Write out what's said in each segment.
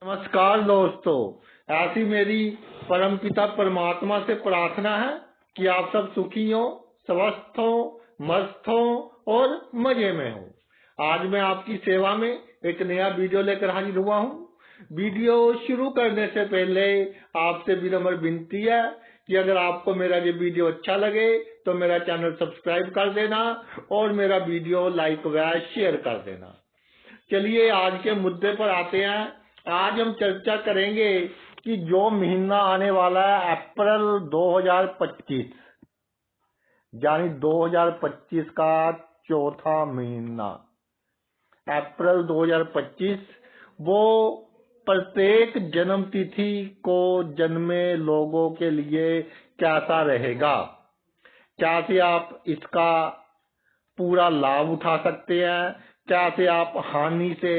नमस्कार दोस्तों। ऐसी मेरी परमपिता परमात्मा से प्रार्थना है कि आप सब सुखी हो, स्वस्थ हो, मस्त हो और मजे में हो। आज मैं आपकी सेवा में एक नया वीडियो लेकर हाजिर हुआ हूँ। वीडियो शुरू करने से पहले आपसे विनम्र विनती है कि अगर आपको मेरा ये वीडियो अच्छा लगे तो मेरा चैनल सब्सक्राइब कर देना और मेरा वीडियो लाइक व शेयर कर देना। चलिए आज के मुद्दे पर आते हैं। आज हम चर्चा करेंगे कि जो महीना आने वाला है अप्रैल 2025, यानी 2025 का चौथा महीना अप्रैल 2025, वो प्रत्येक जन्म तिथि को जन्मे लोगों के लिए कैसा रहेगा, कैसे आप इसका पूरा लाभ उठा सकते हैं, कैसे आप हानि से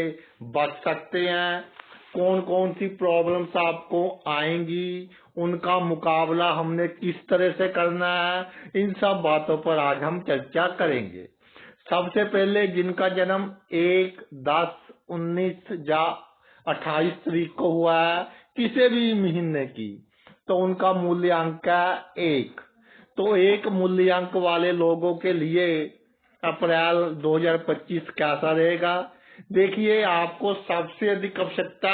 बच सकते हैं, कौन कौन सी प्रॉब्लम्स आपको आएंगी, उनका मुकाबला हमने किस तरह से करना है, इन सब बातों पर आज हम चर्चा करेंगे। सबसे पहले जिनका जन्म 1, 10, 19 या 28 तारीख को हुआ है किसी भी महीने की, तो उनका मूल्यांक है 1। तो एक मूल्यांक वाले लोगों के लिए अप्रैल 2025 कैसा रहेगा? देखिए, आपको सबसे अधिक आवश्यकता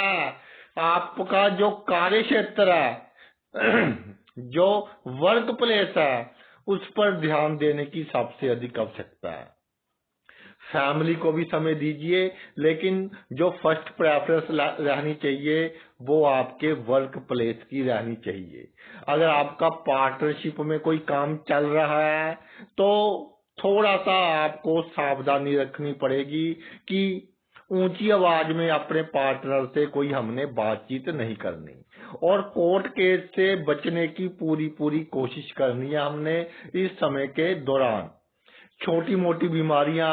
आपका जो कार्य क्षेत्र है जो वर्क प्लेस है उस पर ध्यान देने की सबसे अधिक आवश्यकता है। फैमिली को भी समय दीजिए, लेकिन जो फर्स्ट प्रेफरेंस रहनी चाहिए वो आपके वर्क प्लेस की रहनी चाहिए। अगर आपका पार्टनरशिप में कोई काम चल रहा है तो थोड़ा सा आपको सावधानी रखनी पड़ेगी कि ऊंची आवाज में अपने पार्टनर से कोई हमने बातचीत नहीं करनी, और कोर्ट केस से बचने की पूरी कोशिश करनी है हमने इस समय के दौरान। छोटी मोटी बीमारियां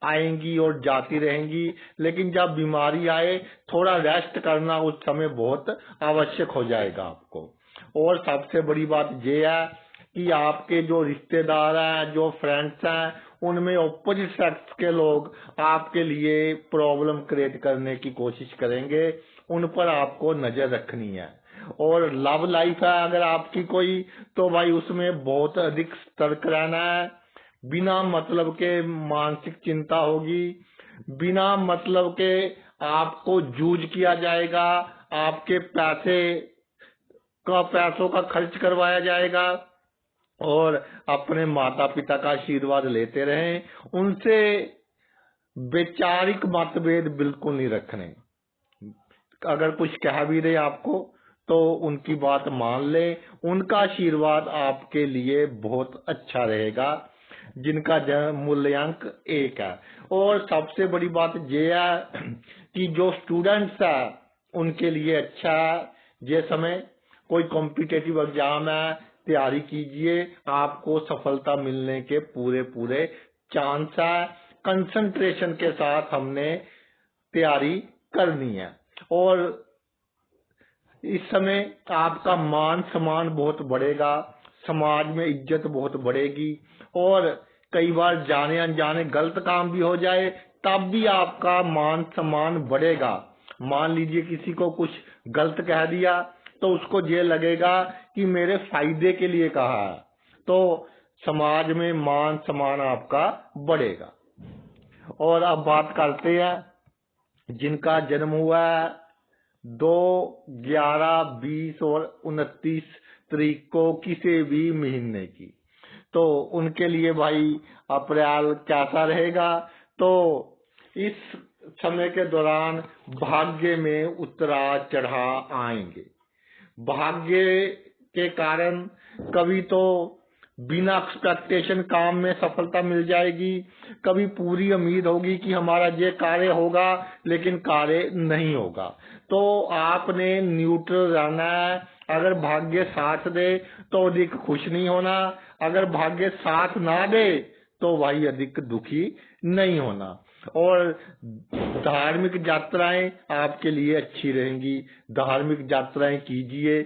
आएंगी और जाती रहेंगी, लेकिन जब बीमारी आए थोड़ा रेस्ट करना उस समय बहुत आवश्यक हो जाएगा आपको। और सबसे बड़ी बात यह है कि आपके जो रिश्तेदार हैं, जो फ्रेंड्स हैं, उनमें ऑपोजिट सेक्स के लोग आपके लिए प्रॉब्लम क्रिएट करने की कोशिश करेंगे, उन पर आपको नजर रखनी है। और लव लाइफ है अगर आपकी कोई, तो भाई उसमें बहुत अधिक सतर्क रहना है। बिना मतलब के मानसिक चिंता होगी, बिना मतलब के आपको जूझ किया जाएगा, आपके पैसों का खर्च करवाया जाएगा। और अपने माता पिता का आशीर्वाद लेते रहें, उनसे वैचारिक मतभेद बिल्कुल नहीं रखने। अगर कुछ कह भी रहे आपको तो उनकी बात मान ले, उनका आशीर्वाद आपके लिए बहुत अच्छा रहेगा। जिनका मूल्यांक 1 है। और सबसे बड़ी बात यह है कि जो स्टूडेंट्स है उनके लिए अच्छा है ये समय। कोई कॉम्पिटिटिव एग्जाम है, तैयारी कीजिए, आपको सफलता मिलने के पूरे चांस है। कंसंट्रेशन के साथ हमने तैयारी करनी है। और इस समय आपका मान सम्मान बहुत बढ़ेगा, समाज में इज्जत बहुत बढ़ेगी। और कई बार जाने अनजाने गलत काम भी हो जाए तब भी आपका मान सम्मान बढ़ेगा। मान लीजिए किसी को कुछ गलत कह दिया तो उसको ये लगेगा कि मेरे फायदे के लिए कहा है, तो समाज में मान सम्मान आपका बढ़ेगा। और अब बात करते हैं जिनका जन्म हुआ है 2, 11, 20 और 29 तारीख को किसी भी महीने की, तो उनके लिए भाई अप्रैल कैसा रहेगा? तो इस समय के दौरान भाग्य में उतराव चढ़ाव आएंगे। भाग्य के कारण कभी तो बिना एक्सपेक्टेशन काम में सफलता मिल जाएगी, कभी पूरी उम्मीद होगी कि हमारा ये कार्य होगा लेकिन कार्य नहीं होगा। तो आपने न्यूट्रल रहना है। अगर भाग्य साथ दे तो अधिक खुश नहीं होना, अगर भाग्य साथ ना दे तो भाई अधिक दुखी नहीं होना। और धार्मिक यात्राएं आपके लिए अच्छी रहेंगी, धार्मिक यात्राएं कीजिए।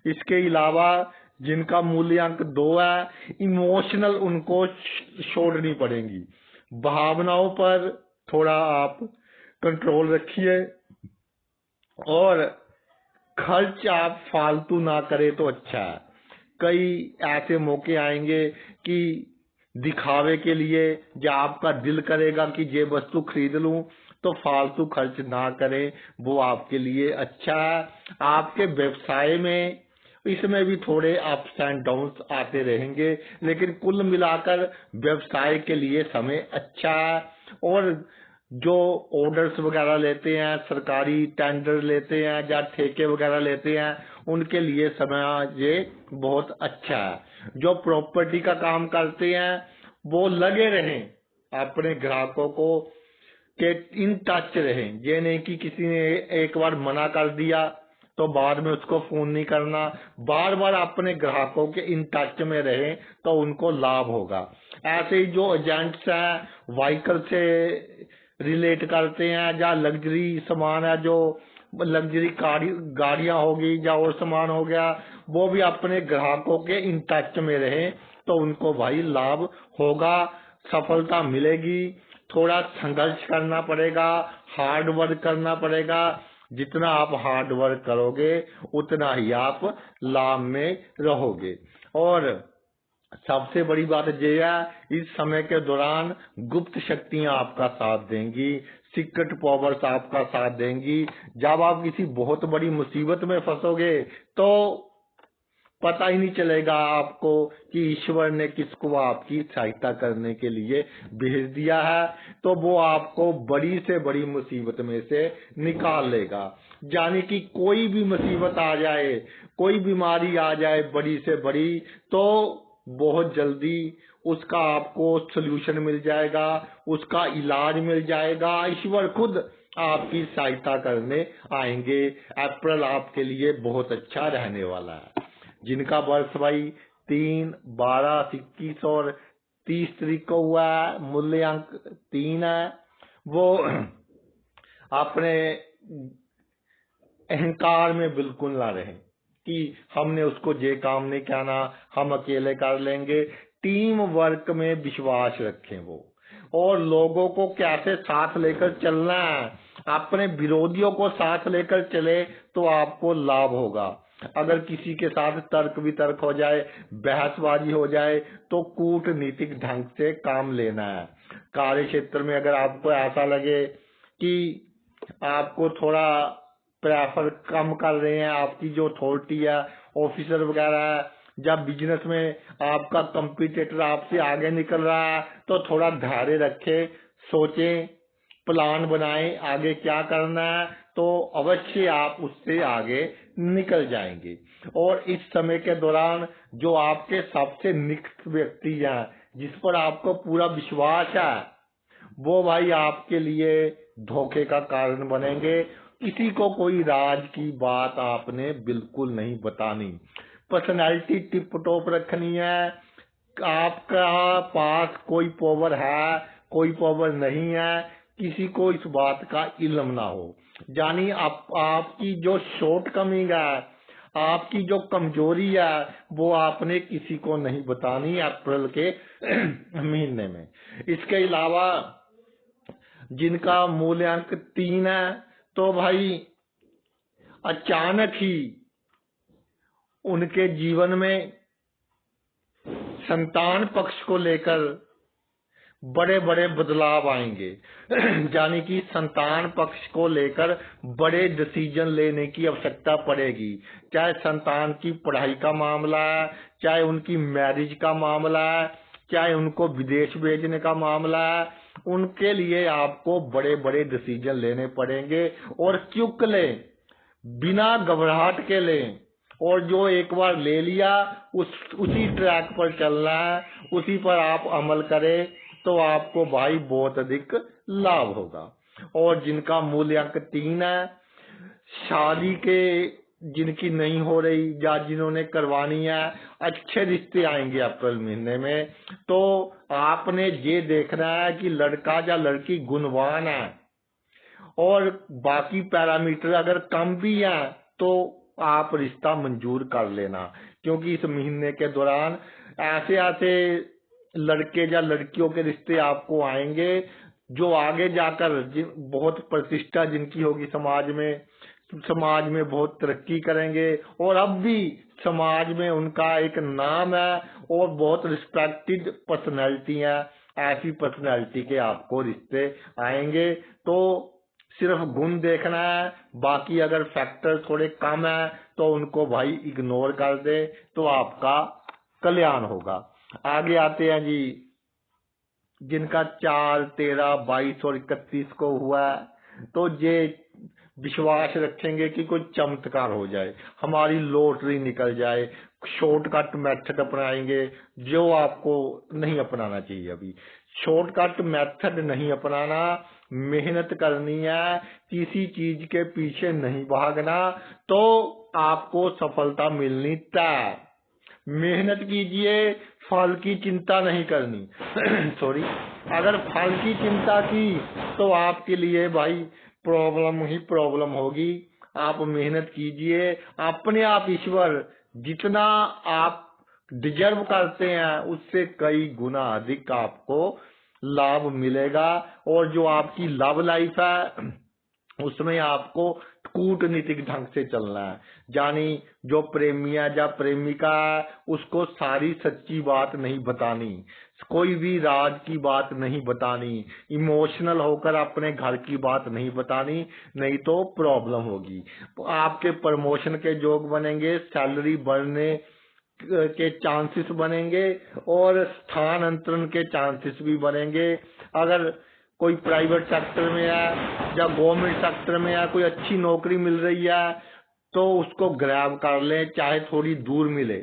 इसके अलावा जिनका मूल्यांक 2 है, इमोशनल उनको छोड़नी पड़ेगी, भावनाओं पर थोड़ा आप कंट्रोल रखिए। और खर्च आप फालतू ना करें तो अच्छा है। कई ऐसे मौके आएंगे कि दिखावे के लिए या आपका दिल करेगा कि ये वस्तु खरीद लूं, तो फालतू खर्च ना करें, वो आपके लिए अच्छा है। आपके व्यवसाय में इसमें भी थोड़े अप्स एंड डाउन्स आते रहेंगे, लेकिन कुल मिलाकर व्यवसाय के लिए समय अच्छा है। और जो ऑर्डर्स वगैरह लेते हैं, सरकारी टेंडर लेते हैं या ठेके वगैरह लेते हैं, उनके लिए समय ये बहुत अच्छा है। जो प्रॉपर्टी का काम करते हैं वो लगे रहें अपने ग्राहकों को के इन टच रहें। ये नहीं कि किसी ने एक बार मना कर दिया तो बाद में उसको फोन नहीं करना, बार बार अपने ग्राहकों के इन टच में रहें तो उनको लाभ होगा। ऐसे ही जो एजेंट्स हैं व्हीकल से रिलेट करते हैं, या लग्जरी सामान है, जो लग्जरी गाड़ियां होगी या और सामान हो गया, वो भी अपने ग्राहकों के इन टच में रहे तो उनको भाई लाभ होगा, सफलता मिलेगी। थोड़ा संघर्ष करना पड़ेगा, हार्ड वर्क करना पड़ेगा। जितना आप हार्ड वर्क करोगे उतना ही आप लाभ में रहोगे। और सबसे बड़ी बात ये है, इस समय के दौरान गुप्त शक्तियां आपका साथ देंगी, सीक्रेट पावर्स आपका साथ देंगी। जब आप किसी बहुत बड़ी मुसीबत में फंसोगे तो पता ही नहीं चलेगा आपको कि ईश्वर ने किसको आपकी सहायता करने के लिए भेज दिया है, तो वो आपको बड़ी से बड़ी मुसीबत में से निकाल लेगा। यानी कि कोई भी मुसीबत आ जाए, कोई बीमारी आ जाए बड़ी से बड़ी, तो बहुत जल्दी उसका आपको सलूशन मिल जाएगा, उसका इलाज मिल जाएगा। ईश्वर खुद आपकी सहायता करने आएंगे। अप्रैल आपके लिए बहुत अच्छा रहने वाला है। जिनका बर्थ भाई 3, 12, 21 और 30 तारीख को हुआ है, मूल्य अंक 3 है, वो अपने अहंकार में बिल्कुल ना रहे कि हमने उसको ये काम नहीं कहना, हम अकेले कर लेंगे। टीम वर्क में विश्वास रखें वो, और लोगों को कैसे साथ लेकर चलना है, अपने विरोधियों को साथ लेकर चले तो आपको लाभ होगा। अगर किसी के साथ तर्क वितर्क हो जाए, बहसबाजी हो जाए, तो कूटनीतिक ढंग से काम लेना है। कार्य क्षेत्र में अगर आपको ऐसा लगे कि आपको थोड़ा प्रेफर कम कर रहे हैं आपकी जो अथॉरिटी है, ऑफिसर वगैरह है, जब बिजनेस में आपका कंपटीटर आपसे आगे निकल रहा है, तो थोड़ा धैर्य रखें, सोचें, प्लान बनाएं आगे क्या करना है, तो अवश्य आप उससे आगे निकल जाएंगे। और इस समय के दौरान जो आपके सबसे निकट व्यक्ति हैं, जिस पर आपको पूरा विश्वास है, वो भाई आपके लिए धोखे का कारण बनेंगे। किसी को कोई राज की बात आपने बिल्कुल नहीं बतानी। पर्सनैलिटी टिप टॉप रखनी है। आपका पास कोई पावर है, कोई पावर नहीं है, किसी को इस बात का इल्म ना हो। यानी आपकी जो शॉर्ट कमिंग है, आपकी जो कमजोरी है, वो आपने किसी को नहीं बतानी अप्रैल के महीने में। इसके अलावा जिनका मूल्यांक 3 है, तो भाई अचानक ही उनके जीवन में संतान पक्ष को लेकर बड़े बड़े बदलाव आएंगे। यानी कि संतान पक्ष को लेकर बड़े डिसीजन लेने की आवश्यकता पड़ेगी। चाहे संतान की पढ़ाई का मामला है, चाहे उनकी मैरिज का मामला है, चाहे उनको विदेश भेजने का मामला है, उनके लिए आपको बड़े बड़े डिसीजन लेने पड़ेंगे। और क्विक लें, बिना घबराहट के लें, और जो एक बार ले लिया उसी ट्रैक पर चलना है, उसी पर आप अमल करें, तो आपको भाई बहुत अधिक लाभ होगा। और जिनका मूल्यांक 3 है, शादी के जिनकी नहीं हो रही या जिन्होंने करवानी है, अच्छे रिश्ते आएंगे अप्रैल महीने में। तो आपने ये देखना है कि लड़का या लड़की गुणवान है, और बाकी पैरामीटर अगर कम भी है तो आप रिश्ता मंजूर कर लेना। क्योंकि इस महीने के दौरान ऐसे ऐसे लड़के या लड़कियों के रिश्ते आपको आएंगे जो आगे जाकर बहुत प्रतिष्ठा जिनकी होगी समाज में, समाज में बहुत तरक्की करेंगे और अब भी समाज में उनका एक नाम है और बहुत रिस्पेक्टेड पर्सनैलिटी है। ऐसी पर्सनैलिटी के आपको रिश्ते आएंगे। तो सिर्फ गुण देखना है, बाकी अगर फैक्टर थोड़े कम है तो उनको भाई इग्नोर कर दे तो आपका कल्याण होगा। आगे आते हैं जी, जिनका 4, 13, 22 और 31 को हुआ है, तो ये विश्वास रखेंगे कि कोई चमत्कार हो जाए, हमारी लॉटरी निकल जाए। शॉर्टकट मेथड अपनाएंगे जो आपको नहीं अपनाना चाहिए। अभी शॉर्टकट मेथड नहीं अपनाना, मेहनत करनी है, किसी चीज के पीछे नहीं भागना, तो आपको सफलता मिलनी तय। मेहनत कीजिए, फल की चिंता नहीं करनी। सॉरी, अगर फल की चिंता की तो आपके लिए भाई प्रॉब्लम ही प्रॉब्लम होगी। आप मेहनत कीजिए, अपने आप ईश्वर जितना आप डिजर्व करते हैं उससे कई गुना अधिक आपको लाभ मिलेगा। और जो आपकी लव लाइफ है उसमें आपको कूटनीतिक ढंग से चलना है, यानी जो प्रेमी है या प्रेमिका है उसको सारी सच्ची बात नहीं बतानी, कोई भी राज की बात नहीं बतानी, इमोशनल होकर अपने घर की बात नहीं बतानी, नहीं तो प्रॉब्लम होगी। आपके प्रमोशन के योग बनेंगे, सैलरी बढ़ने के चांसेस बनेंगे और स्थानांतरण के चांसेस भी बनेंगे। अगर कोई प्राइवेट सेक्टर में है या गवर्नमेंट सेक्टर में है, कोई अच्छी नौकरी मिल रही है तो उसको ग्रैब कर लें, चाहे थोड़ी दूर मिले,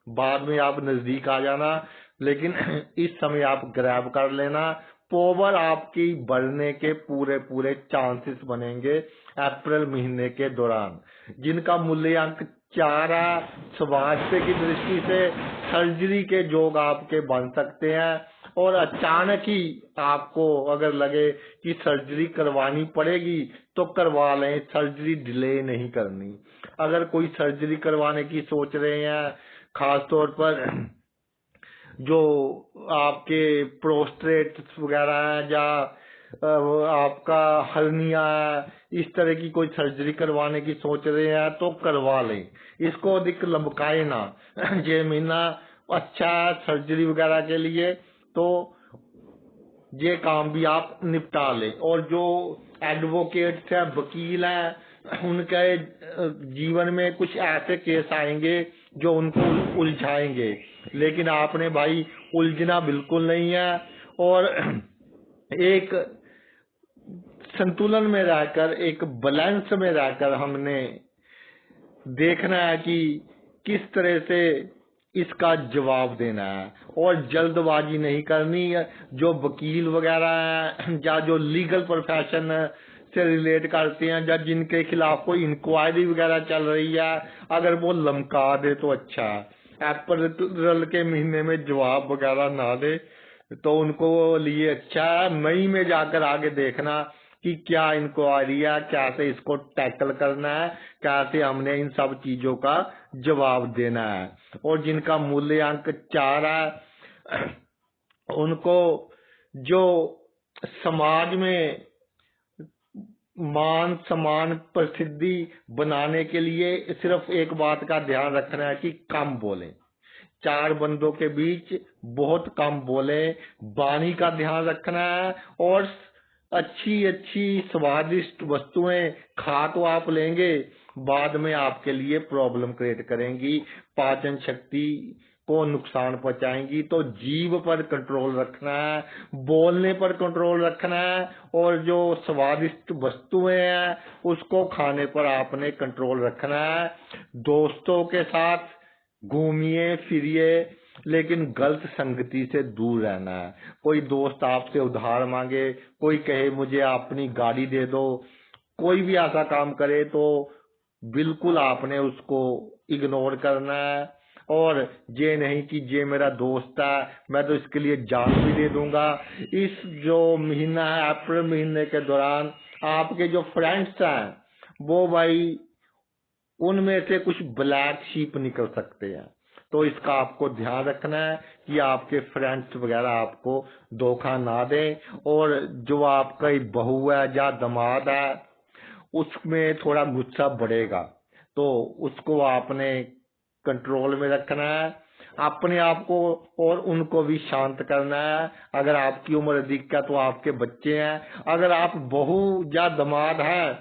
बाद में आप नजदीक आ जाना, लेकिन इस समय आप ग्रैब कर लेना। पावर आपकी बढ़ने के पूरे पूरे चांसेस बनेंगे अप्रैल महीने के दौरान। जिनका मूल्यांक 4 है, स्वास्थ्य की दृष्टि से सर्जरी के योग आपके बन सकते हैं। और अचानक ही आपको अगर लगे कि सर्जरी करवानी पड़ेगी तो करवा लें, सर्जरी डिले नहीं करनी। अगर कोई सर्जरी करवाने की सोच रहे हैं, खास तौर पर जो आपके प्रोस्टेट वगैरह है या आपका हर्निया है, इस तरह की कोई सर्जरी करवाने की सोच रहे हैं तो करवा लें, इसको अधिक लंबकाए ना। ये महीना अच्छा है सर्जरी वगैरह के लिए, तो ये काम भी आप निपटा लें। और जो एडवोकेट्स हैं, वकील हैं, उनके जीवन में कुछ ऐसे केस आएंगे जो उनको उलझाएंगे, लेकिन आपने भाई उलझना बिल्कुल नहीं है। और एक संतुलन में रहकर, एक बैलेंस में रहकर हमने देखना है कि किस तरह से इसका जवाब देना है और जल्दबाजी नहीं करनी। जो वकील वगैरह हैं या जो लीगल प्रोफेशन से रिलेट करते हैं या जिनके खिलाफ कोई इंक्वायरी वगैरह चल रही है, अगर वो लमका दे तो अच्छा है। अप्रैल के महीने में जवाब वगैरह ना दे तो उनको लिए अच्छा है। मई में जाकर आगे देखना कि क्या इंक्वायरी है, कैसे इसको टैकल करना है, कैसे हमने इन सब चीजों का जवाब देना है। और जिनका मूल्यांक 4 है, उनको जो समाज में मान सम्मान प्रसिद्धि बनाने के लिए सिर्फ एक बात का ध्यान रखना है कि कम बोलें, 4 बंदों के बीच बहुत कम बोले, वाणी का ध्यान रखना है। और अच्छी अच्छी स्वादिष्ट वस्तुएं खा तो आप लेंगे, बाद में आपके लिए प्रॉब्लम क्रिएट करेंगी, पाचन शक्ति को नुकसान पहुंचाएंगी। तो जीभ पर कंट्रोल रखना है, बोलने पर कंट्रोल रखना है, और जो स्वादिष्ट वस्तुएं हैं उसको खाने पर आपने कंट्रोल रखना है। दोस्तों के साथ घूमिए फिरिए, लेकिन गलत संगति से दूर रहना है। कोई दोस्त आपसे उधार मांगे, कोई कहे मुझे अपनी गाड़ी दे दो, कोई भी ऐसा काम करे तो बिल्कुल आपने उसको इग्नोर करना है। और ये नहीं कि ये मेरा दोस्त है मैं तो इसके लिए जान भी दे दूंगा। इस जो महीना है अप्रैल महीने के दौरान आपके जो फ्रेंड्स हैं वो भाई उनमें से कुछ ब्लैक शीप निकल सकते हैं, तो इसका आपको ध्यान रखना है कि आपके फ्रेंड्स वगैरह आपको धोखा ना दें। और जो आपका बहू है या दामाद है उसमें थोड़ा गुस्सा बढ़ेगा, तो उसको आपने कंट्रोल में रखना है, अपने आप को और उनको भी शांत करना है। अगर आपकी उम्र अधिक है तो आपके बच्चे हैं, अगर आप बहू या दामाद हैं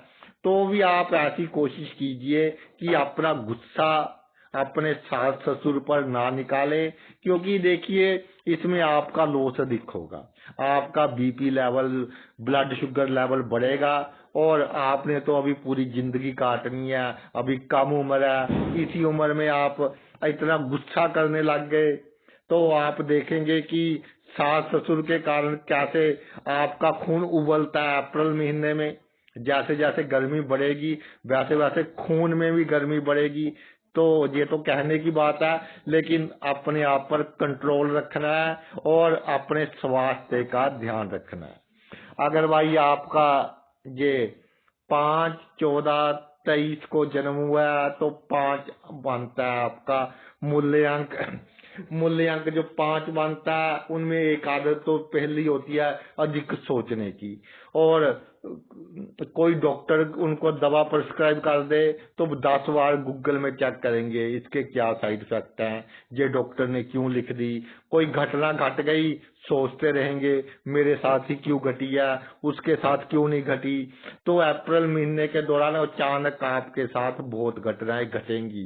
तो भी आप ऐसी कोशिश कीजिए कि अपना गुस्सा अपने सास ससुर पर ना निकाले, क्योंकि देखिए इसमें आपका लॉस अधिक होगा, आपका BP level, blood sugar level बढ़ेगा, और आपने तो अभी पूरी जिंदगी काटनी है, अभी कम उम्र है, इसी उम्र में आप इतना गुस्सा करने लग गए तो आप देखेंगे कि सास ससुर के कारण कैसे आपका खून उबलता है अप्रैल महीने में। जैसे जैसे गर्मी बढ़ेगी वैसे वैसे खून में भी गर्मी बढ़ेगी। तो ये तो कहने की बात है, लेकिन अपने आप पर कंट्रोल रखना है और अपने स्वास्थ्य का ध्यान रखना है। अगर भाई आपका ये 5/14/23 को जन्म हुआ है तो 5 बनता है आपका मूल्यांक। मूल्यांक जो 5 बनता है उनमें एक आदत तो पहली होती है अधिक सोचने की, और कोई डॉक्टर उनको दवा प्रिस्क्राइब कर दे तो 10 बार गूगल में चेक करेंगे इसके क्या साइड इफेक्ट हैं, ये डॉक्टर ने क्यों लिख दी। कोई घटना घट गई सोचते रहेंगे मेरे साथ ही क्यों घटी है, उसके साथ क्यों नहीं घटी। तो अप्रैल महीने के दौरान अचानक आपके साथ बहुत घटनाएं घटेंगी।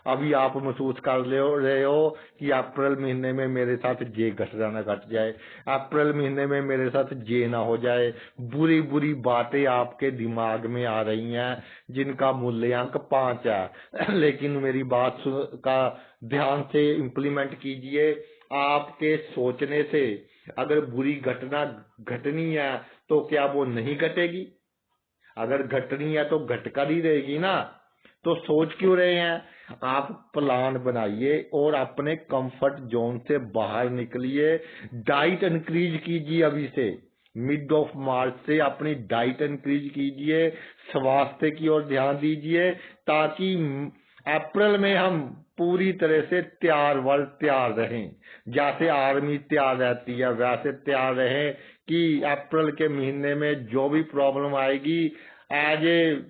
अभी आप महसूस कर रहे हो कि अप्रैल महीने में मेरे साथ ये घटना न घट जाए, अप्रैल महीने में मेरे साथ ये ना हो जाए। बुरी बुरी बातें आपके दिमाग में आ रही हैं जिनका मूल्यांक 5 है। लेकिन मेरी बात का ध्यान से इम्प्लीमेंट कीजिए। आपके सोचने से अगर बुरी घटना घटनी है तो क्या वो नहीं घटेगी? अगर घटनी है तो घटकर ही रहेगी ना। तो सोच क्यों रहे हैं? आप प्लान बनाइए और अपने कंफर्ट जोन से बाहर निकलिए। डाइट इंक्रीज कीजिए, अभी से मिड ऑफ मार्च से अपनी डाइट इंक्रीज कीजिए, स्वास्थ्य की ओर ध्यान दीजिए, ताकि अप्रैल में हम पूरी तरह से तैयार रहें। जैसे आर्मी तैयार रहती है वैसे तैयार रहें कि अप्रैल के महीने में जो भी प्रॉब्लम आएगी, as a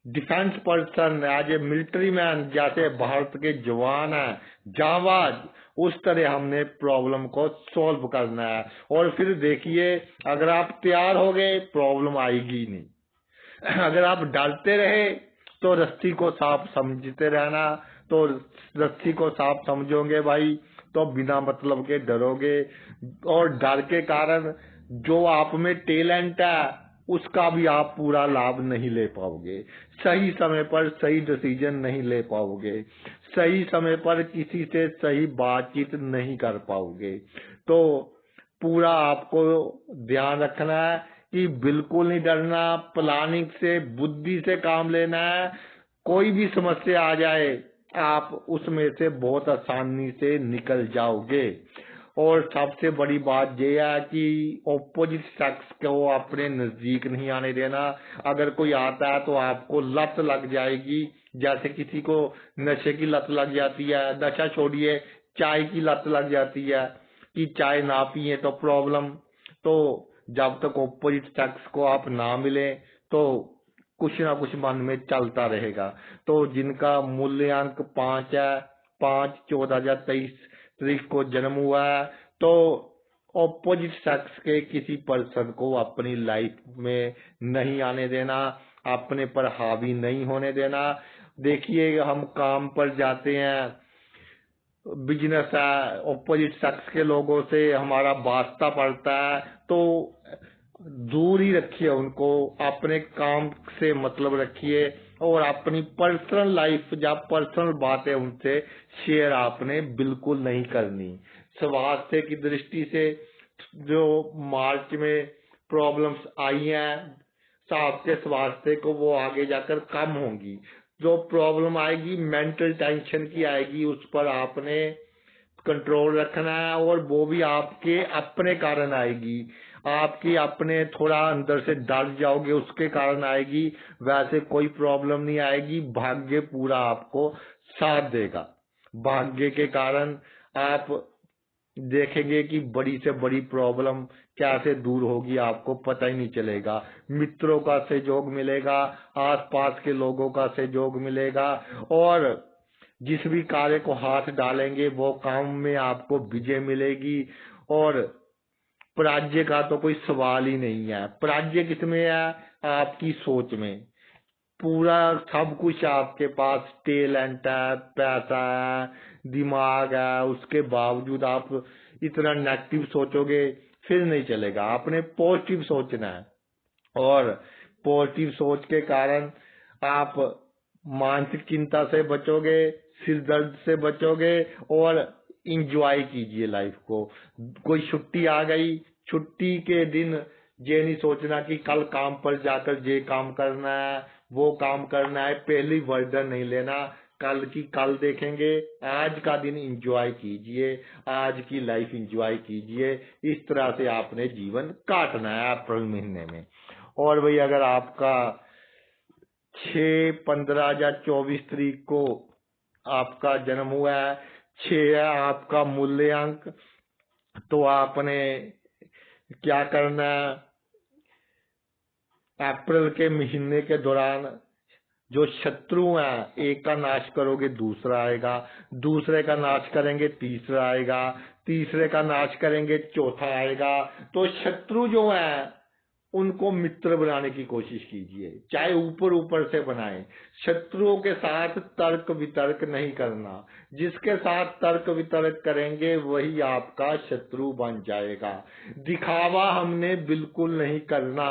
defence person, as a military man, जैसे भारत के जवान हैं जाबाज, उस तरह हमने प्रॉब्लम को सॉल्व करना है। और फिर देखिए अगर आप तैयार हो गए प्रॉब्लम आएगी नहीं। अगर आप डरते रहे तो रस्सी को सांप समझते रहना, तो रस्सी को सांप समझोगे भाई तो बिना मतलब के डरोगे, और डर के कारण जो आप में टैलेंट है उसका भी आप पूरा लाभ नहीं ले पाओगे, सही समय पर सही डिसीजन नहीं ले पाओगे, सही समय पर किसी से सही बातचीत नहीं कर पाओगे। तो पूरा आपको ध्यान रखना है कि बिल्कुल नहीं डरना, प्लानिंग से बुद्धि से काम लेना है। कोई भी समस्या आ जाए आप उसमें से बहुत आसानी से निकल जाओगे। और सबसे बड़ी बात यह है कि ऑपोजिट सेक्स को अपने नजदीक नहीं आने देना। अगर कोई आता है तो आपको लत लग जाएगी, जैसे किसी को नशे की लत लग जाती है, नशा छोड़िए चाय की लत लग जाती है कि चाय ना पिए तो प्रॉब्लम। तो जब तक ऑपोजिट सेक्स को आप ना मिले तो कुछ ना कुछ मन में चलता रहेगा। तो जिनका मूल्यांक 5 है, 5/14/23 तारीख को जन्म हुआ है, तो ऑपोजिट सेक्स के किसी पर्सन को अपनी लाइफ में नहीं आने देना, अपने पर हावी नहीं होने देना। देखिए हम काम पर जाते हैं, बिजनेस है, ऑपोजिट सेक्स के लोगों से हमारा वास्ता पड़ता है, तो दूर ही रखिए उनको, अपने काम से मतलब रखिए, और अपनी पर्सनल लाइफ या पर्सनल बातें उनसे शेयर आपने बिल्कुल नहीं करनी। स्वास्थ्य की दृष्टि से जो मार्च में प्रॉब्लम्स आई हैं आपके स्वास्थ्य को, वो आगे जाकर कम होंगी। जो प्रॉब्लम आएगी मेंटल टेंशन की आएगी, उस पर आपने कंट्रोल रखना है, और वो भी आपके अपने कारण आएगी, आपकी अपने थोड़ा अंदर से डर जाओगे उसके कारण आएगी। वैसे कोई प्रॉब्लम नहीं आएगी, भाग्य पूरा आपको साथ देगा। भाग्य के कारण आप देखेंगे कि बड़ी से बड़ी प्रॉब्लम कैसे दूर होगी, आपको पता ही नहीं चलेगा। मित्रों का सहयोग मिलेगा, आसपास के लोगों का सहयोग मिलेगा, और जिस भी कार्य को हाथ डालेंगे वो काम में आपको विजय मिलेगी। और पराजय का तो कोई सवाल ही नहीं है। पराजय किसमें है? आपकी सोच में। पूरा सब कुछ आपके पास, टैलेंट है, पैसा है, दिमाग है, उसके बावजूद आप इतना नेगेटिव सोचोगे, फिर नहीं चलेगा। आपने पॉजिटिव सोचना है, और पॉजिटिव सोच के कारण आप मानसिक चिंता से बचोगे, सिर दर्द से बचोगे, और इंजॉय कीजिए लाइफ को। कोई छुट्टी आ गई, छुट्टी के दिन ये नहीं सोचना कि कल काम पर जाकर ये काम करना है, वो काम करना है, पहली वर्जन नहीं लेना। कल की कल देखेंगे, आज का दिन एंजॉय कीजिए, आज की लाइफ एंजॉय कीजिए। इस तरह से आपने जीवन काटना है अप्रैल महीने में। और भाई अगर आपका 6, 15 या 24 तारीख को आपका जन्म हुआ है, 6 है आपका मूल्य अंक, तो आपने क्या करना है? अप्रैल के महीने के दौरान जो शत्रु हैं, एक का नाश करोगे दूसरा आएगा, दूसरे का नाश करेंगे तीसरा आएगा, तीसरे का नाश करेंगे चौथा आएगा। तो शत्रु जो है उनको मित्र बनाने की कोशिश कीजिए, चाहे ऊपर ऊपर से बनाएं। शत्रुओं के साथ तर्क वितर्क नहीं करना। जिसके साथ तर्क वितर्क करेंगे वही आपका शत्रु बन जाएगा। दिखावा हमने बिल्कुल नहीं करना।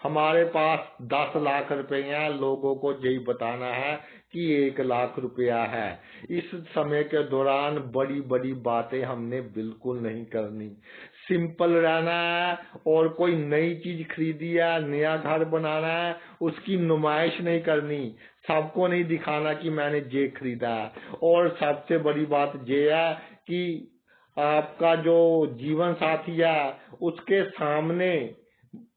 हमारे पास 10 लाख रुपए हैं, लोगों को यही बताना है कि 1 लाख रुपया है। इस समय के दौरान बड़ी बड़ी बातें हमने बिल्कुल नहीं करनी। सिंपल रहना है, और कोई नई चीज खरीदी है, नया घर बनाना है, उसकी नुमाइश नहीं करनी। सबको नहीं दिखाना कि मैंने ये खरीदा है। और सबसे बड़ी बात ये है कि आपका जो जीवन साथी है उसके सामने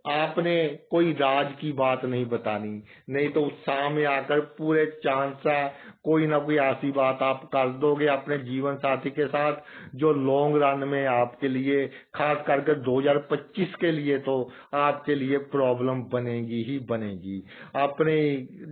आपने कोई राज की बात नहीं बतानी, नहीं तो उत्साह में आकर पूरे चांस है कोई ना कोई ऐसी बात आप कर दोगे अपने जीवन साथी के साथ जो लॉन्ग रन में आपके लिए, खास करके 2025 के लिए तो आपके लिए प्रॉब्लम बनेगी ही बनेगी। अपने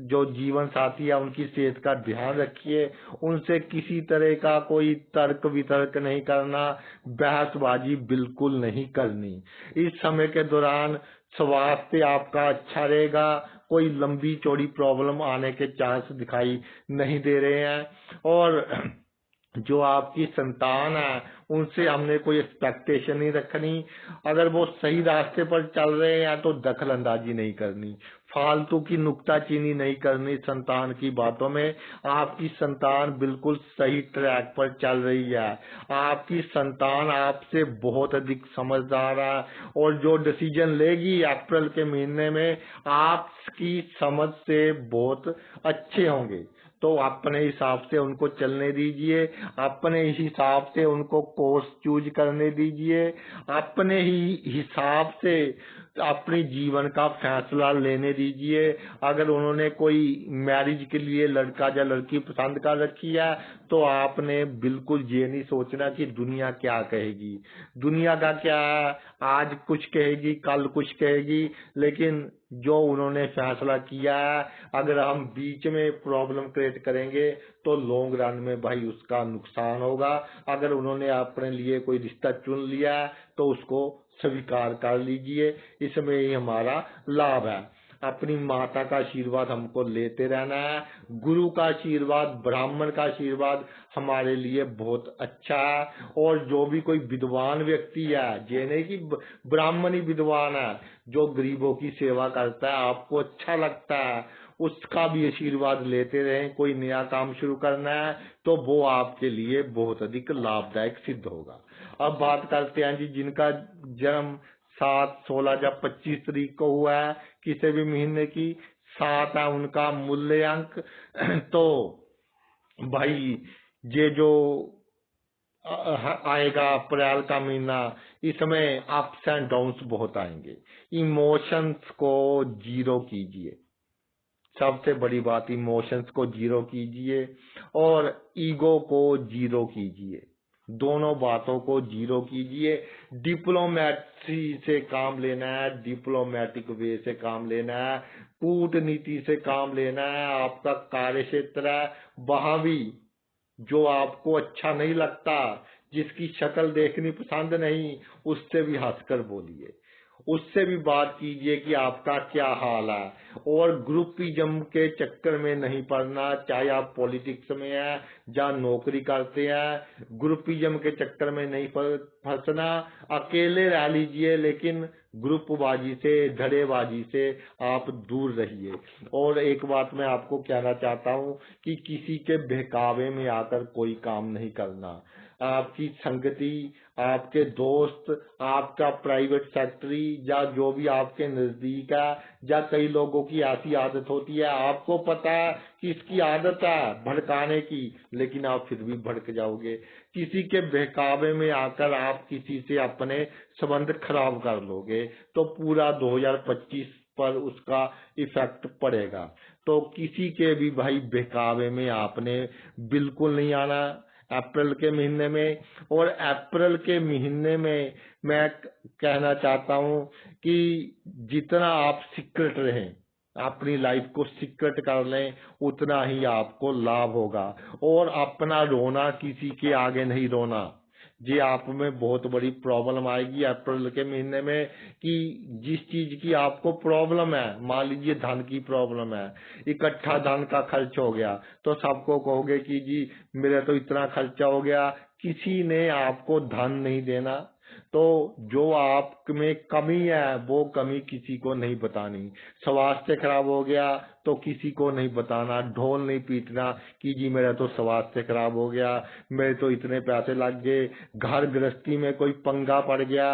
जो जीवन साथी है उनकी सेहत का ध्यान रखिए, उनसे किसी तरह का कोई तर्क वितर्क नहीं करना, बहसबाजी बिल्कुल नहीं करनी। इस समय के दौरान स्वास्थ्य आपका अच्छा रहेगा, कोई लंबी चौड़ी प्रॉब्लम आने के चांस दिखाई नहीं दे रहे हैं। और जो आपकी संतान है उनसे हमने कोई एक्सपेक्टेशन नहीं रखनी। अगर वो सही रास्ते पर चल रहे हैं तो दखल अंदाजी नहीं करनी, फालतू की नुक्ताचीनी नहीं करनी संतान की बातों में। आपकी संतान बिल्कुल सही ट्रैक पर चल रही है। आपकी संतान आपसे बहुत अधिक समझदार है, और जो डिसीजन लेगी अप्रैल के महीने में आपकी समझ से बहुत अच्छे होंगे। तो अपने हिसाब से उनको चलने दीजिए, अपने हिसाब से उनको कोर्स चूज करने दीजिए, अपने ही हिसाब से अपने जीवन का फैसला लेने दीजिए। अगर उन्होंने कोई मैरिज के लिए लड़का या लड़की पसंद कर रखी है तो आपने बिल्कुल ये नहीं सोचना कि दुनिया क्या कहेगी। दुनिया का क्या है, आज कुछ कहेगी कल कुछ कहेगी, लेकिन जो उन्होंने फैसला किया है अगर हम बीच में प्रॉब्लम क्रिएट करेंगे तो लॉन्ग रन में भाई उसका नुकसान होगा। अगर उन्होंने अपने लिए कोई रिश्ता चुन लिया है तो उसको स्वीकार कर लीजिए, इसमें ही हमारा लाभ है। अपनी माता का आशीर्वाद हमको लेते रहना है, गुरु का आशीर्वाद, ब्राह्मण का आशीर्वाद हमारे लिए बहुत अच्छा है। और जो भी कोई विद्वान व्यक्ति है, ये नहीं कि ब्राह्मण ही विद्वान है, जो गरीबों की सेवा करता है आपको अच्छा लगता है उसका भी आशीर्वाद लेते रहें। कोई नया काम शुरू करना है तो वो आपके लिए बहुत अधिक लाभदायक सिद्ध होगा। अब बात करते हैं जी जिनका जन्म 7, 16 या 25 तारीख को हुआ है, किसी भी महीने की 7 है उनका मूल्य अंक। तो भाई ये जो आएगा अप्रैल का महीना, इसमें अप्स एंड डाउन्स बहुत आएंगे। इमोशंस को जीरो कीजिए, सबसे बड़ी बात इमोशंस को जीरो कीजिए और ईगो को जीरो कीजिए। दोनों बातों को जीरो कीजिए। डिप्लोमेसी से काम लेना है, डिप्लोमेटिक वे से काम लेना है, कूटनीति से काम लेना है। आपका कार्य क्षेत्र है, वहां भी जो आपको अच्छा नहीं लगता, जिसकी शक्ल देखनी पसंद नहीं, उससे भी हंसकर बोलिए, उससे भी बात कीजिए कि आपका क्या हाल है। और ग्रुपिज्म के चक्कर में नहीं पड़ना, चाहे आप पॉलिटिक्स में हैं या नौकरी करते हैं, ग्रुपिज्म के चक्कर में नहीं फंसना। अकेले रह लीजिए, लेकिन ग्रुपबाजी से, धड़ेबाजी से आप दूर रहिए। और एक बात मैं आपको कहना चाहता हूं कि किसी के बहकावे में आकर कोई काम नहीं करना। आपकी संगति, आपके दोस्त, आपका प्राइवेट सेक्रेटरी या जो भी आपके नजदीक है, या कई लोगों की ऐसी आदत होती है, आपको पता है कि इसकी आदत है भड़काने की, लेकिन आप फिर भी भड़क जाओगे। किसी के बहकावे में आकर आप किसी से अपने संबंध खराब कर लोगे तो पूरा 2025 पर उसका इफेक्ट पड़ेगा। तो किसी के भी भाई बहकावे में आपने बिल्कुल नहीं आना अप्रैल के महीने में। और अप्रैल के महीने में मैं कहना चाहता हूं कि जितना आप सीक्रेट रहें, अपनी लाइफ को सीक्रेट कर लें, उतना ही आपको लाभ होगा। और अपना रोना, किसी के आगे नहीं रोना, ये आप में बहुत बड़ी प्रॉब्लम आएगी अप्रैल के महीने में। कि जिस चीज की आपको प्रॉब्लम है, मान लीजिए धन की प्रॉब्लम है, इकट्ठा धन का खर्च हो गया, तो सबको कहोगे कि जी मेरा तो इतना खर्चा हो गया। किसी ने आपको धन नहीं देना, तो जो आप में कमी है वो कमी किसी को नहीं बतानी। स्वास्थ्य खराब हो गया तो किसी को नहीं बताना, ढोल नहीं पीटना कि जी मेरा तो स्वास्थ्य खराब हो गया, मेरे तो इतने पैसे लग गए। घर गृहस्थी में कोई पंगा पड़ गया,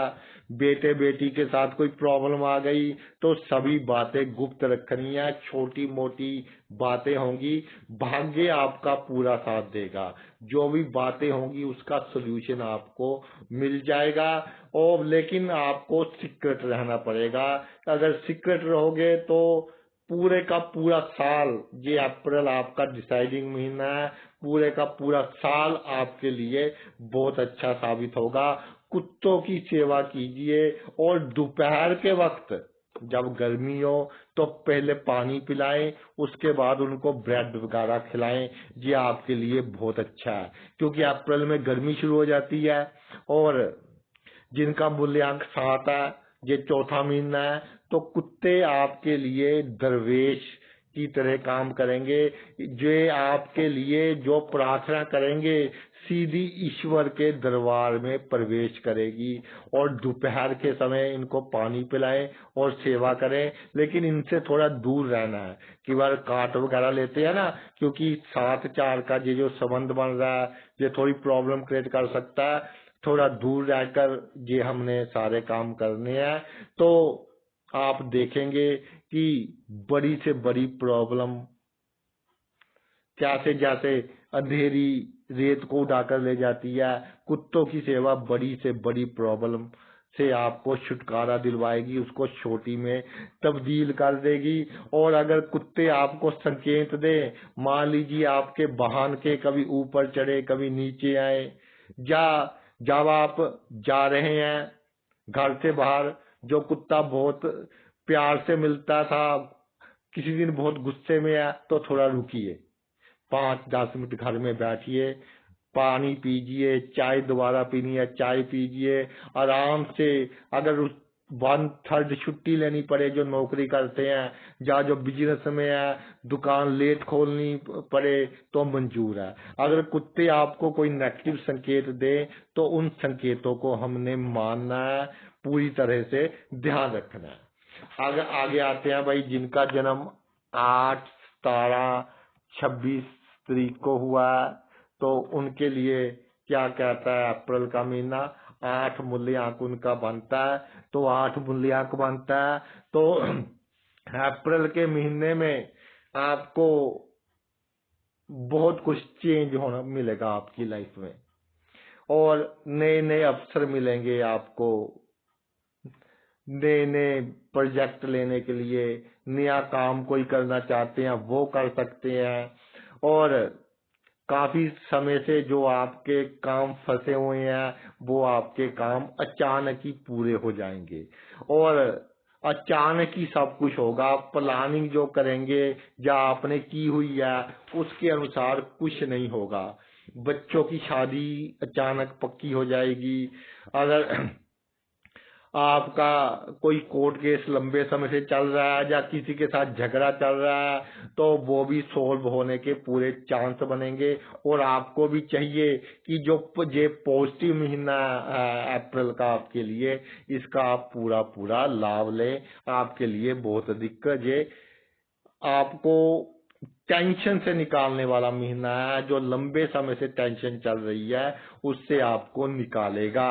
बेटे बेटी के साथ कोई प्रॉब्लम आ गई, तो सभी बातें गुप्त रखनी है। छोटी मोटी बातें होंगी, भाग्य आपका पूरा साथ देगा। जो भी बातें होंगी उसका सोल्यूशन आपको मिल जाएगा। और लेकिन आपको सीक्रेट रहना पड़ेगा। अगर सीक्रेट रहोगे तो पूरे का पूरा साल, ये अप्रैल आपका डिसाइडिंग महीना है, पूरे का पूरा साल आपके लिए बहुत अच्छा साबित होगा। कुत्तों की सेवा कीजिए, और दोपहर के वक्त जब गर्मी हो तो पहले पानी पिलाएं, उसके बाद उनको ब्रेड वगैरह खिलाएं। ये आपके लिए बहुत अच्छा है, क्योंकि अप्रैल में गर्मी शुरू हो जाती है। और जिनका मूल्यांक 7 है, ये चौथा महीना है, तो कुत्ते आपके लिए दरवेश की तरह काम करेंगे। जो आपके लिए जो प्रार्थना करेंगे, सीधी ईश्वर के दरबार में प्रवेश करेगी। और दोपहर के समय इनको पानी पिलाएं और सेवा करें, लेकिन इनसे थोड़ा दूर रहना है। कि बार काट वगैरह लेते हैं ना, क्योंकि 7-4 का ये जो संबंध बन रहा है, ये थोड़ी प्रॉब्लम क्रिएट कर सकता है। थोड़ा दूर रहकर ये हमने सारे काम करने हैं, तो आप देखेंगे कि बड़ी से बड़ी प्रॉब्लम, जैसे जैसे अंधेरी रेत को उड़ाकर ले जाती है, कुत्तों की सेवा बड़ी से बड़ी प्रॉब्लम से आपको छुटकारा दिलवाएगी, उसको छोटी में तब्दील कर देगी। और अगर कुत्ते आपको संकेत दे, मान लीजिए आपके वाहन के कभी ऊपर चढ़े कभी नीचे आए, या जब आप जा रहे हैं घर से बाहर, जो कुत्ता बहुत प्यार से मिलता था किसी दिन बहुत गुस्से में है, तो थोड़ा रुकिए, 5-10 मिनट घर में बैठिए, पानी पीजिए, चाय दोबारा पीनी है चाय पीजिए आराम से। अगर 1/3 छुट्टी लेनी पड़े जो नौकरी करते हैं, या जो बिजनेस में है दुकान लेट खोलनी पड़े, तो मंजूर है। अगर कुत्ते आपको कोई नेगेटिव संकेत दे तो उन संकेतों को हमने मानना है, पूरी तरह से ध्यान रखना है। आगे आते हैं भाई, जिनका जन्म 8, 17, 26 तारीख को हुआ, तो उनके लिए क्या कहता है अप्रैल का महीना। 8 मूल्यांक उनका बनता है, तो 8 मूल्यांक बनता है, तो अप्रैल के महीने में आपको बहुत कुछ चेंज होना मिलेगा आपकी लाइफ में, और नए नए अवसर मिलेंगे आपको, नए नए प्रोजेक्ट लेने के लिए। नया काम कोई करना चाहते हैं वो कर सकते हैं। और काफी समय से जो आपके काम फंसे हुए हैं वो आपके काम अचानक ही पूरे हो जाएंगे और अचानक ही सब कुछ होगा। प्लानिंग जो करेंगे या आपने की हुई है उसके अनुसार कुछ नहीं होगा। बच्चों की शादी अचानक पक्की हो जाएगी। अगर आपका कोई कोर्ट केस लंबे समय से चल रहा है या किसी के साथ झगड़ा चल रहा है तो वो भी सोल्व होने के पूरे चांस बनेंगे। और आपको भी चाहिए कि जो ये पॉजिटिव महीना है अप्रैल का आपके लिए, इसका आप पूरा पूरा लाभ लें। आपके लिए बहुत दिक्कत ये आपको टेंशन से निकालने वाला महीना है। जो लंबे समय से टेंशन चल रही है उससे आपको निकालेगा।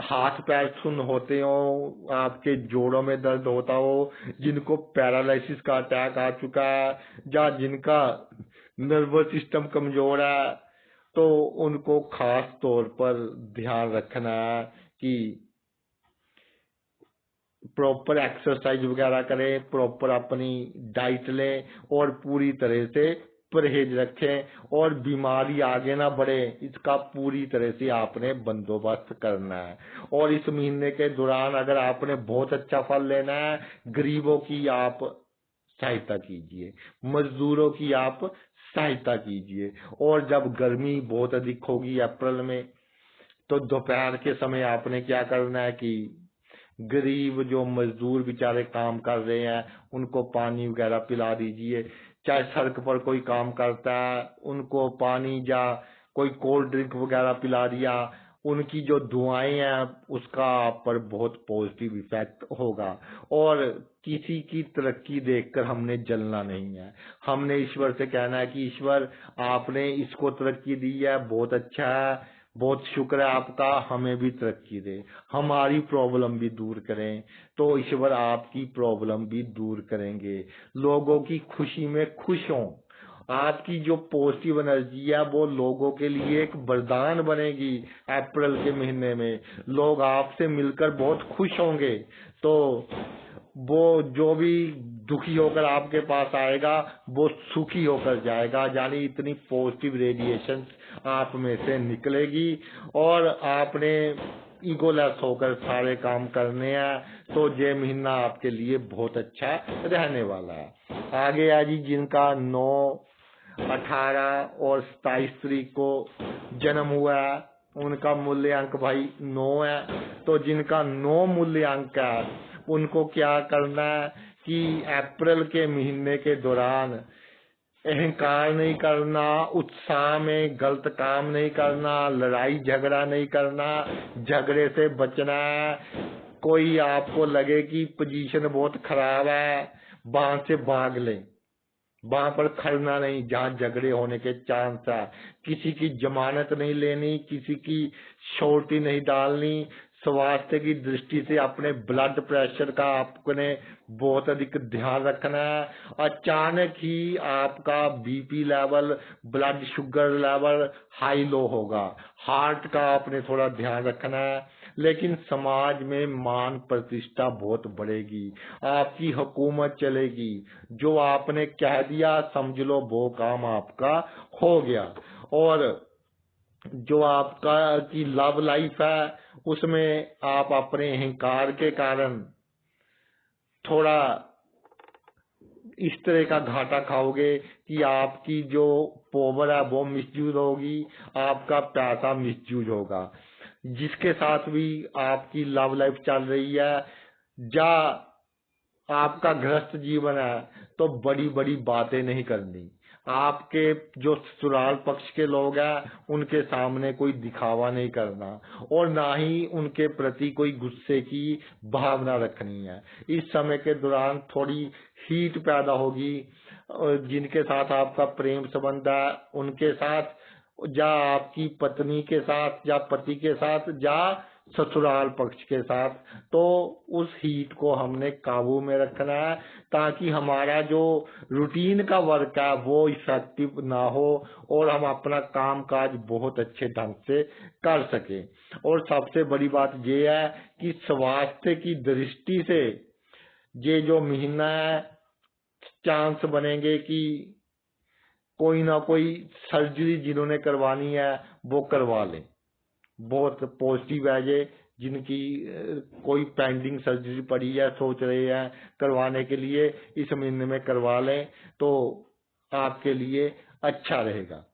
हाथ पैर सुन्न होते हो, आपके जोड़ों में दर्द होता हो, जिनको पैरालिसिस का अटैक आ चुका है या जिनका नर्वस सिस्टम कमजोर है तो उनको खास तौर पर ध्यान रखना है कि प्रॉपर एक्सरसाइज वगैरह करें, प्रॉपर अपनी डाइट लें और पूरी तरह से परहेज रखें और बीमारी आगे ना बढ़े, इसका पूरी तरह से आपने बंदोबस्त करना है। और इस महीने के दौरान अगर आपने बहुत अच्छा फल लेना है, गरीबों की आप सहायता कीजिए, मजदूरों की आप सहायता कीजिए। और जब गर्मी बहुत अधिक होगी अप्रैल में तो दोपहर के समय आपने क्या करना है कि गरीब जो मजदूर बेचारे काम कर रहे हैं उनको पानी वगैरह पिला दीजिए। चाहे सड़क पर कोई काम करता है उनको पानी या कोई कोल्ड ड्रिंक वगैरह पिला दिया। उनकी जो दुआएं हैं उसका आप पर बहुत पॉजिटिव इफेक्ट होगा। और किसी की तरक्की देखकर हमने जलना नहीं है, हमने ईश्वर से कहना है कि ईश्वर आपने इसको तरक्की दी है, बहुत अच्छा है, बहुत शुक्र है आपका, हमें भी तरक्की दे, हमारी प्रॉब्लम भी दूर करें। तो ईश्वर आपकी प्रॉब्लम भी दूर करेंगे। लोगों की खुशी में खुश हों। आपकी जो पॉजिटिव एनर्जी है वो लोगों के लिए एक वरदान बनेगी। अप्रैल के महीने में लोग आपसे मिलकर बहुत खुश होंगे। तो वो जो भी दुखी होकर आपके पास आएगा वो सुखी होकर जाएगा, यानी इतनी पॉजिटिव रेडिएशन आप में से निकलेगी। और आपने ईगोलेस होकर सारे काम करने हैं तो ये महीना आपके लिए बहुत अच्छा रहने वाला है। आगे है जी जिनका 9, 18 और 27 तारीख को जन्म हुआ है उनका मूल्यांक भाई 9 है। तो जिनका 9 मूल्यांक है उनको क्या करना है कि अप्रैल के महीने के दौरान अहंकार नहीं करना, उत्साह में गलत काम नहीं करना, लड़ाई झगड़ा नहीं करना, झगड़े से बचना है। कोई आपको लगे कि पोजीशन बहुत खराब है वहां से भाग ले, वहां पर खड़ना नहीं जहां झगड़े होने के चांस है। किसी की जमानत नहीं लेनी, किसी की श्योरिटी नहीं डालनी। स्वास्थ्य की दृष्टि से अपने ब्लड प्रेशर का आपने बहुत अधिक ध्यान रखना है। अचानक ही आपका BP level, blood sugar level high low होगा, हार्ट का आपने थोड़ा ध्यान रखना है। लेकिन समाज में मान प्रतिष्ठा बहुत बढ़ेगी, आपकी हुकूमत चलेगी। जो आपने कह दिया समझ लो वो काम आपका हो गया। और जो आपका की लव लाइफ है उसमें आप अपने अहंकार के कारण थोड़ा इस तरह का घाटा खाओगे कि आपकी जो पावर है वो मिसयूज होगी, आपका पैसा मिसयूज होगा। जिसके साथ भी आपकी लव लाइफ चल रही है या आपका गृहस्थ जीवन है तो बड़ी बड़ी बातें नहीं करनी। आपके जो ससुराल पक्ष के लोग हैं उनके सामने कोई दिखावा नहीं करना और ना ही उनके प्रति कोई गुस्से की भावना रखनी है। इस समय के दौरान थोड़ी हीट पैदा होगी। और जिनके साथ आपका प्रेम संबंध है उनके साथ या आपकी पत्नी के साथ या पति के साथ या ससुराल पक्ष के साथ, तो उस हीट को हमने काबू में रखना है ताकि हमारा जो रूटीन का वर्क है वो इफेक्टिव ना हो और हम अपना काम काज बहुत अच्छे ढंग से कर सके। और सबसे बड़ी बात ये है कि स्वास्थ्य की दृष्टि से ये जो महीना है चांस बनेंगे कि कोई ना कोई सर्जरी जिन्होंने करवानी है वो करवा लें। बहुत पॉजिटिव है ये, जिनकी कोई पेंडिंग सर्जरी पड़ी है, सोच रहे हैं करवाने के लिए, इस महीने में करवा लें तो आपके लिए अच्छा रहेगा।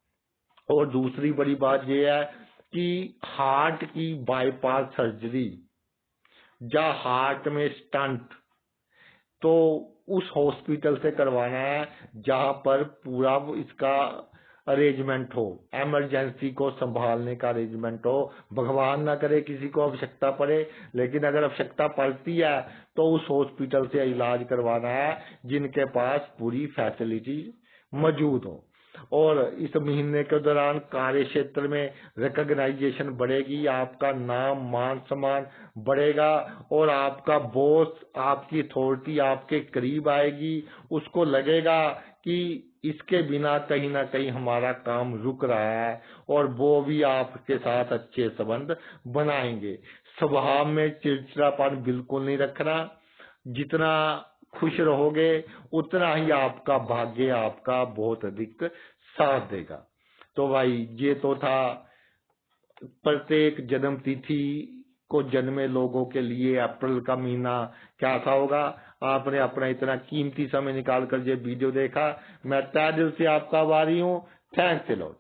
और दूसरी बड़ी बात यह है कि हार्ट की बाईपास सर्जरी या हार्ट में स्टंट तो उस हॉस्पिटल से करवाना है जहां पर पूरा इसका अरेंजमेंट हो, इमरजेंसी को संभालने का अरेंजमेंट हो। भगवान ना करे किसी को आवश्यकता पड़े, लेकिन अगर आवश्यकता पड़ती है तो उस हॉस्पिटल से इलाज करवाना है जिनके पास पूरी फैसिलिटी मौजूद हो। और इस महीने के दौरान कार्य क्षेत्र में रिकॉग्नाइजेशन बढ़ेगी, आपका नाम मान सम्मान बढ़ेगा और आपका बॉस, आपकी अथॉरिटी आपके करीब आएगी। उसको लगेगा कि इसके बिना कहीं ना कहीं हमारा काम रुक रहा है, और वो भी आपके साथ अच्छे संबंध बनाएंगे। स्वभाव में चिड़चिड़ापन बिल्कुल नहीं रखना। जितना खुश रहोगे उतना ही आपका भाग्य आपका बहुत अधिक साथ देगा। तो भाई ये तो था प्रत्येक जन्म तिथि को जन्मे लोगों के लिए अप्रैल का महीना कैसा होगा। आपने अपना इतना कीमती समय निकाल कर ये वीडियो देखा, मैं तहे दिल से आपका आभारी हूँ। Thanks a lot.